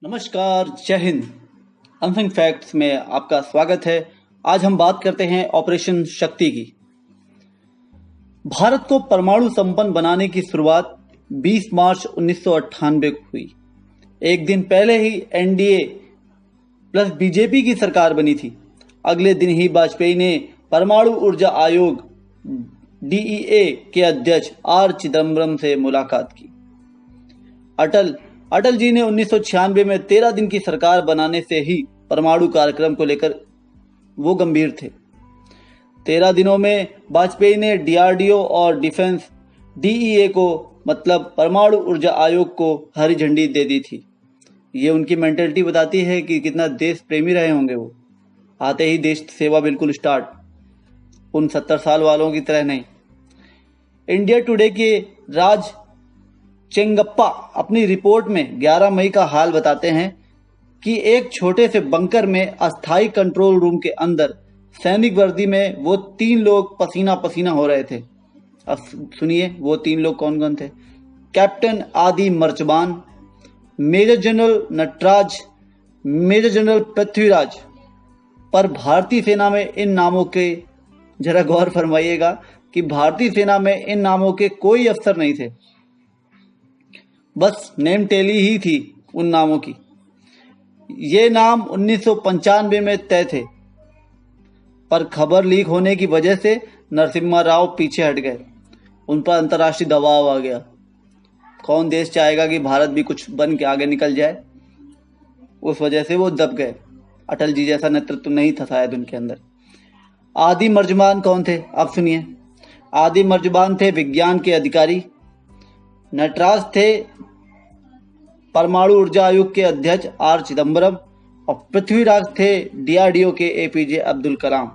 नमस्कार, जय Hind. Unsung facts में आपका स्वागत है। आज हम बात करते हैं ऑपरेशन शक्ति की। भारत को परमाणु संपन्न बनाने की शुरुआत 20 मार्च 1998 को हुई। एक दिन पहले ही एनडीए प्लस बीजेपी की सरकार बनी थी। अगले दिन ही वाजपेयी ने परमाणु ऊर्जा आयोग डीईए के अध्यक्ष आर चिदम्बरम से मुलाकात की। अटल जी ने 1996 में 13 दिन की सरकार बनाने से ही परमाणु कार्यक्रम को लेकर वो गंभीर थे। 13 दिनों में वाजपेयी ने डीआरडीओ और डिफेंस डीईए को मतलब परमाणु ऊर्जा आयोग को हरी झंडी दे दी थी। ये उनकी मेंटेलिटी बताती है कि कितना देश प्रेमी रहे होंगे वो। आते ही देश सेवा बिल्कुल स्टार्ट, उन 70 साल वालों की तरह नहीं। इंडिया टुडे के राज चेंगप्पा अपनी रिपोर्ट में 11 मई का हाल बताते हैं कि एक छोटे से बंकर में अस्थायी कंट्रोल रूम के अंदर सैनिक वर्दी में वो 3 लोग पसीना पसीना हो रहे थे। अब सुनिए वो 3 लोग कौन कौन थे। Captain Adi Marzban, major general Nataraj, major general Prithviraj. पर भारतीय सेना में इन नामों के जरा गौर फरमाइएगा कि भारतीय सेना में इन नामों के कोई अफसर नहीं थे, बस नेम टेली ही थी उन नामों की। ये नाम 1995 में तय थे, पर खबर लीक होने की वजह से नरसिम्हा राव पीछे हट गए। उन पर अंतर्राष्ट्रीय दबाव आ गया। कौन देश चाहेगा कि भारत भी कुछ बन के आगे निकल जाए। उस वजह से वो दब गए। अटल जी जैसा नेतृत्व नहीं था शायद उनके अंदर। आदि मर्जबान कौन थे, अब सुनिए। आदि मर्जबान थे विज्ञान के अधिकारी। नटराज थे परमाणु ऊर्जा आयोग के अध्यक्ष आर चिदम्बरम और पृथ्वीराज थे डीआरडीओ के एपीजे अब्दुल कलाम।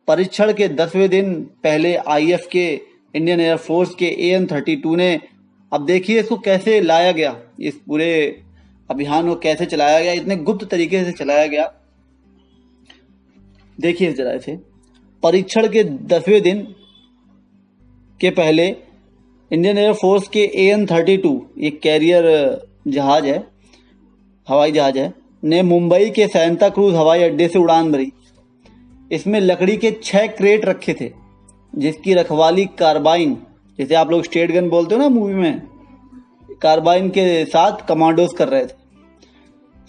परीक्षण के 10वें दिन पहले आईएफ के इंडियन एयरफोर्स के AN-32 ने, अब देखिए इसको कैसे लाया गया, इस पूरे अभियान को कैसे चलाया गया, इतने गुप्त तरीके से चलाया गया। देखिए जरा इसे। परीक्षण के 10वें दिन के पहले इंडियन एयरफोर्स के AN-32 एक कैरियर जहाज है, हवाई जहाज है, ने मुंबई के सैंता क्रूज हवाई अड्डे से उड़ान भरी। इसमें लकड़ी के 6 क्रेट रखे थे, जिसकी रखवाली कार्बाइन, जैसे आप लोग स्टेट गन बोलते हो ना मूवी में, कार्बाइन के साथ कमांडोज कर रहे थे।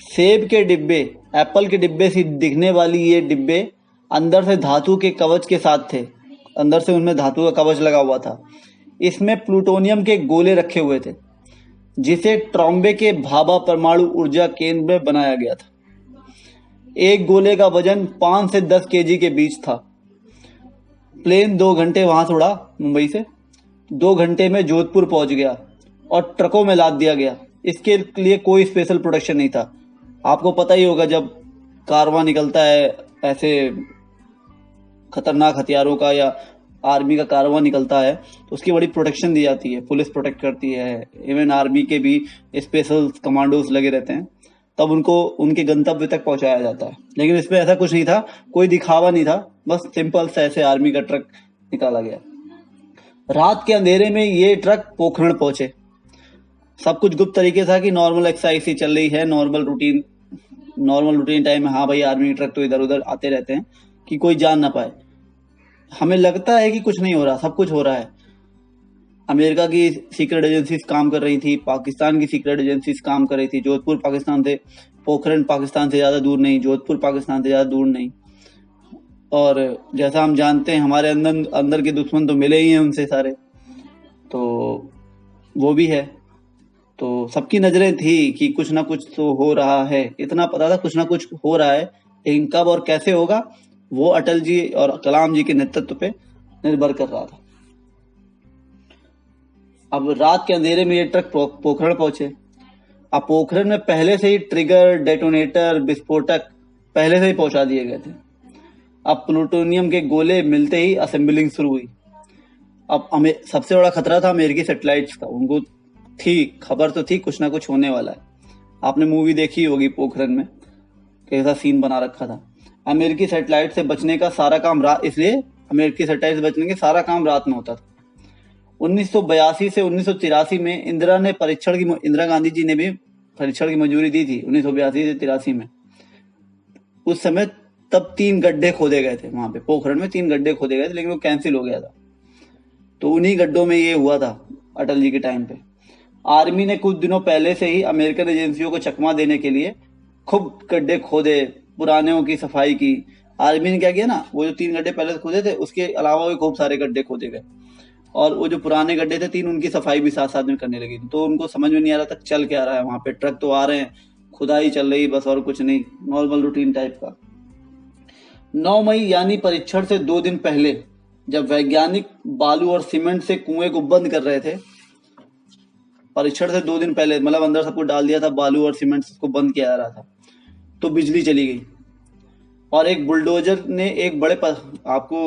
सेब के डिब्बे, एप्पल के डिब्बे से दिखने वाली ये डिब्बे अंदर से धातु के कवच के साथ थे। अंदर से उनमें धातु का कवच लगा हुआ था। इसमें प्लूटोनियम के गोले रखे हुए थे, जिसे ट्रॉम्बे के भाभा परमाणु ऊर्जा केंद्र में बनाया गया था। एक गोले का वजन 5 से 10 केजी के बीच था। प्लेन 2 घंटे वहां से उड़ा मुंबई से, 2 घंटे में जोधपुर पहुंच गया और ट्रकों में लाद दिया गया। इसके लिए कोई स्पेशल प्रोटेक्शन नहीं था। आपको पता ही होगा जब कारवां निकलता है ऐसे खतरनाक हथियारों का या आर्मी का कारवां निकलता है तो उसकी बड़ी प्रोटेक्शन दी जाती है, पुलिस प्रोटेक्ट करती है। इवन आर्मी के भी स्पेशल कमांडोज लगे रहते हैं, तब उनको उनके गंतव्य तक पहुंचाया जाता है। लेकिन इसमें ऐसा कुछ नहीं था, कोई दिखावा नहीं था, बस सिंपल से ऐसे आर्मी का ट्रक निकाला गया। रात के अंधेरे में ये ट्रक पोखरण पहुंचे। सब कुछ गुप्त तरीके था कि नॉर्मल एक्सरसाइज ही चल रही है, नॉर्मल रूटीन टाइम में। हाँ भाई, आर्मी ट्रक तो इधर उधर आते रहते हैं कि कोई जान ना पाए। हमें लगता है कि कुछ नहीं हो रहा, सब कुछ हो रहा है। अमेरिका की सीक्रेट एजेंसीज काम कर रही थी, पाकिस्तान की सीक्रेट एजेंसीज काम कर रही थी। जोधपुर पाकिस्तान से, पोखरण पाकिस्तान से ज़्यादा दूर नहीं, जोधपुर पाकिस्तान से ज़्यादा दूर नहीं। और जैसा हम जानते हैं हमारे अंदर के दुश्मन तो मिले ही हैं उनसे सारे, तो वो भी है। तो सबकी नज़रें थी कि कुछ ना कुछ तो हो रहा है, इतना पता था कुछ ना कुछ हो रहा है। लेकिन कब और कैसे होगा वो अटल जी और कलाम जी के नेतृत्व पे निर्भर कर रहा था। अब रात के अंधेरे में ये ट्रक पोखरण पहुंचे। अब पोखरण में पहले से ही ट्रिगर, डेटोनेटर, विस्फोटक पहले से ही पहुंचा दिए गए थे। अब प्लूटोनियम के गोले मिलते ही असेंबलिंग शुरू हुई। अब हमें सबसे बड़ा खतरा था अमेरिकी सैटेलाइट्स का। उनको थी खबर, तो थी कुछ ना कुछ होने वाला है। आपने मूवी देखी होगी पोखरण में, कैसा सीन बना रखा था। अमेरिकी सैटेलाइट से बचने का सारा काम इसलिए अमेरिकी सैटेलाइट से बचने के सारा काम रात में होता था। 1982 से 1983 में इंदिरा गांधी जी ने भी परीक्षण की मंजूरी दी थी 1982 से 83 में, उस समय तब 3 गड्ढे खोदे गए थे वहां पे, पोखरण में 3 गड्ढे खोदे गए थे, लेकिन वो कैंसिल हो गया था। तो उन्हीं गड्ढों में ये हुआ था अटल जी के टाइम पे। आर्मी ने कुछ दिनों पहले से ही अमेरिकन एजेंसियों को चकमा देने के लिए खूब गड्ढे खोदे, पुराने की सफाई की। आर्मी ने क्या किया ना, वो जो 3 गड्ढे पहले से खोदे थे उसके अलावा भी खूब सारे गड्ढे खोदे गए, और वो जो पुराने गड्ढे थे 3, उनकी सफाई भी साथ साथ में करने लगी। तो उनको समझ में नहीं आ रहा था चल क्या रहा है वहां पे, ट्रक तो आ रहे हैं, खुदाई चल रही बस, और कुछ नहीं, नॉर्मल रूटीन टाइप का। 9 मई यानी परीक्षण से 2 दिन पहले, जब वैज्ञानिक बालू और सीमेंट से कुएं को बंद कर रहे थे, परीक्षण से 2 दिन पहले, मतलब अंदर सब कुछ डाल दिया था, बालू और सीमेंट को बंद किया जा रहा था, तो बिजली चली गई, और एक बुलडोजर ने एक बड़े आपको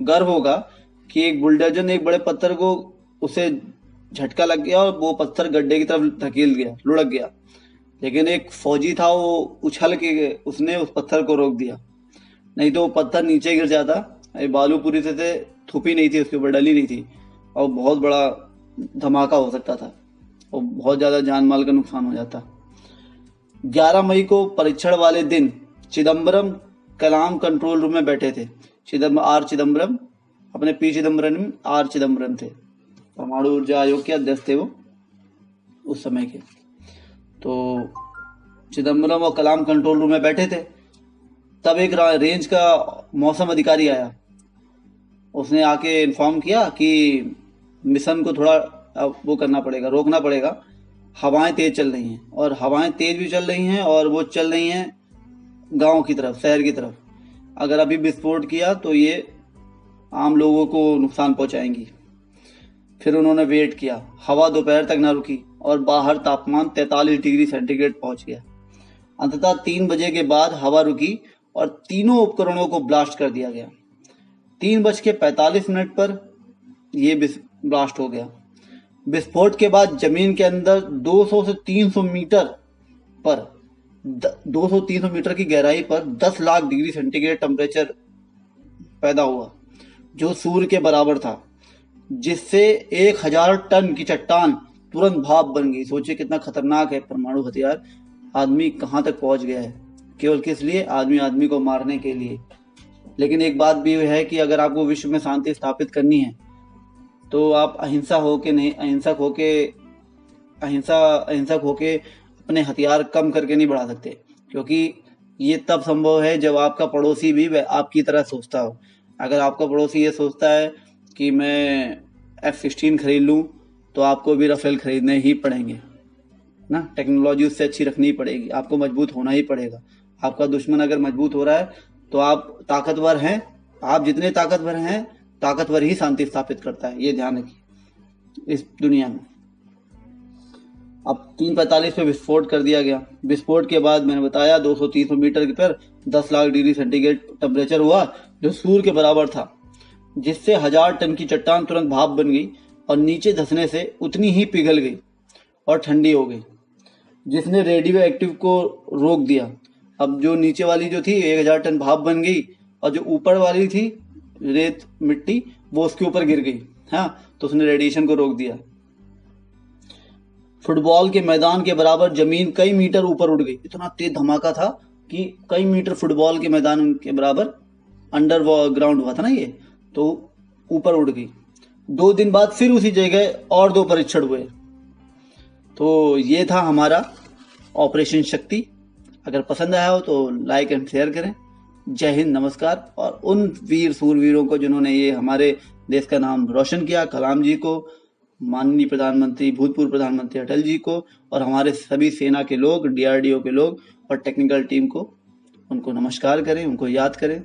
गर्व होगा कि एक बुलडोजर ने एक बड़े पत्थर को, उसे झटका लग गया और वो पत्थर गड्ढे की तरफ धकेल गया, लुढ़क गया, लेकिन एक फौजी था, वो उछल के उसने उस पत्थर को रोक दिया, नहीं तो वो पत्थर नीचे गिर जाता। बालू पूरी तरह से थुपी नहीं थी, उसके ऊपर डली नहीं थी, और बहुत बड़ा धमाका हो सकता था और बहुत ज्यादा जान माल का नुकसान हो जाता। 11 मई को परीक्षण वाले दिन चिदम्बरम कलाम कंट्रोल रूम में बैठे थे। चिदम्बरम, अपने पी चिदम्बरम, आर चिदम्बरम थे, परमाणु ऊर्जा आयोग के अध्यक्ष थे वो उस समय के। तो चिदम्बरम और कलाम कंट्रोल रूम में बैठे थे, तब एक रेंज का मौसम अधिकारी आया, उसने आके इन्फॉर्म किया कि मिशन को थोड़ा वो करना पड़ेगा, रोकना पड़ेगा, हवाएं तेज चल रही हैं, और हवाएं तेज भी चल रही हैं, और वो चल रही हैं गांव की तरफ, शहर की तरफ। अगर अभी विस्फोट किया तो ये आम लोगों को नुकसान पहुंचाएंगी। फिर उन्होंने वेट किया, हवा दोपहर तक ना रुकी और बाहर तापमान 43 डिग्री सेंटीग्रेड पहुंच गया। अंततः 3 बजे के बाद हवा रुकी और तीनों उपकरणों को ब्लास्ट कर दिया गया। 3:45 पर यह ब्लास्ट हो गया। विस्फोट के बाद जमीन के अंदर 200 से 300 मीटर पर 200-300 मीटर की गहराई पर 10 लाख डिग्री सेंटीग्रेड टेम्परेचर पैदा हुआ, जो सूर्य के बराबर था, जिससे 1000 टन की चट्टान तुरंत भाप बन गई। सोचिए कितना खतरनाक है परमाणु हथियार, आदमी कहां तक पहुंच गया है, केवल किस लिए, आदमी को मारने के लिए। लेकिन एक बात भी है कि अगर आपको विश्व में शांति स्थापित करनी है तो आप अहिंसक होके अपने हथियार कम करके नहीं बढ़ा सकते, क्योंकि ये तब संभव है जब आपका पड़ोसी भी आपकी तरह सोचता हो। अगर आपका पड़ोसी ये सोचता है कि मैं F-16 खरीद लूं, तो आपको भी राफेल खरीदने ही पड़ेंगे ना, टेक्नोलॉजी उससे अच्छी रखनी पड़ेगी, आपको मजबूत होना ही पड़ेगा। आपका दुश्मन अगर मजबूत हो रहा है तो आप ताकतवर हैं, आप जितने ताकतवर हैं, ताकतवर ही शांति स्थापित करता है, ये ध्यान रखिए इस दुनिया में। अब 3:45 पे विस्फोट कर दिया गया। विस्फोट के बाद मैंने बताया 200-300 मीटर पर 10 लाख डिग्री सेंटीग्रेड टेम्परेचर हुआ, जो सूर्य के बराबर था, जिससे 1000 टन की चट्टान तुरंत भाप बन गई और नीचे धंसने से उतनी ही पिघल गई और ठंडी हो गई, जिसने रेडियो एक्टिव को रोक दिया। अब जो नीचे वाली जो थी 1000 टन भाप बन गई, और जो ऊपर वाली थी रेत मिट्टी, वो उसके ऊपर गिर गई, हाँ, तो उसने रेडिएशन को रोक दिया। फुटबॉल के मैदान के बराबर जमीन कई मीटर ऊपर उड़ गई। इतना तेज धमाका था कि कई मीटर फुटबॉल के मैदान के बराबर अंडर ग्राउंड हुआ था ना ये, तो ऊपर उड़ गई। 2 दिन बाद फिर उसी जगह और 2 परीक्षण हुए। तो ये था हमारा ऑपरेशन शक्ति। अगर पसंद आया हो तो लाइक एंड शेयर करें। जय हिंद, नमस्कार। और उन वीर सूरवीरों को जिन्होंने ये हमारे देश का नाम रोशन किया, कलाम जी को, माननीय प्रधानमंत्री, भूतपूर्व प्रधानमंत्री अटल जी को, और हमारे सभी सेना के लोग, DRDO के लोग और टेक्निकल टीम को, उनको नमस्कार करें, उनको याद करें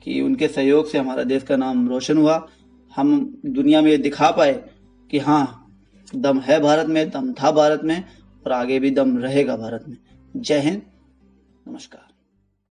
कि उनके सहयोग से हमारा देश का नाम रोशन हुआ। हम दुनिया में ये दिखा पाए कि हाँ, दम है भारत में, दम था भारत में, और आगे भी दम रहेगा भारत में। जय हिंद, नमस्कार।